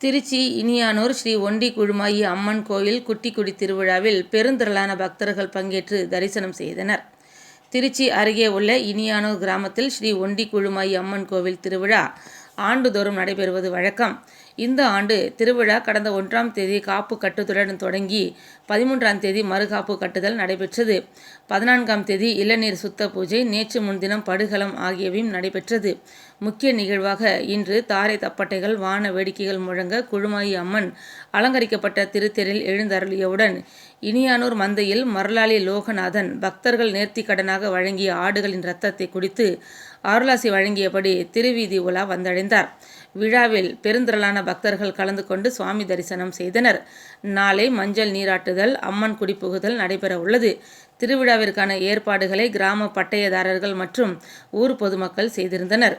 திருச்சி இனியானூர் ஸ்ரீ ஒண்டி குழுமாயி அம்மன் கோயில் குட்டிக்குடி திருவிழாவில் பெருந்திரளான பக்தர்கள் பங்கேற்று தரிசனம் செய்தனர். திருச்சி அருகே உள்ள இனியானூர் கிராமத்தில் ஸ்ரீ ஒண்டி குழுமாயி அம்மன் கோவில் திருவிழா ஆண்டுதோறும் நடைபெறுவது வழக்கம். இந்த ஆண்டு திருவிழா கடந்த 1ஆம் தேதி காப்பு கட்டுதலுடன் தொடங்கி 13ஆம் தேதி மறுகாப்பு கட்டுதல் நடைபெற்றது. 14ஆம் தேதி இளநீர் சுத்த பூஜை, நேற்று முன்தினம் படுகளம் ஆகியவையும் நடைபெற்றது. முக்கிய நிகழ்வாக இன்று தாரை தப்பட்டைகள், வான வேடிக்கைகள் முழங்க குழுமாயி அம்மன் அலங்கரிக்கப்பட்ட திருத்தேரில் எழுந்தருளியவுடன் இனியானூர் மந்தையில் மருளாளி லோகநாதன் பக்தர்கள் நேர்த்திக்கடனாக வழங்கிய ஆடுகளின் இரத்தத்தை குடித்து அருளாசி வழங்கியபடி திருவீதி உலா வந்தடைந்தார். விழாவில் பெருந்திரளான பக்தர்கள் கலந்து கொண்டு சுவாமி தரிசனம் செய்தனர். நாளை மஞ்சள் நீராட்டுதல், அம்மன் குடிபுகுதல் நடைபெற உள்ளது. திருவிழாவிற்கான ஏற்பாடுகளை கிராம பட்டயதாரர்கள் மற்றும் ஊர் பொதுமக்கள் செய்திருந்தனர்.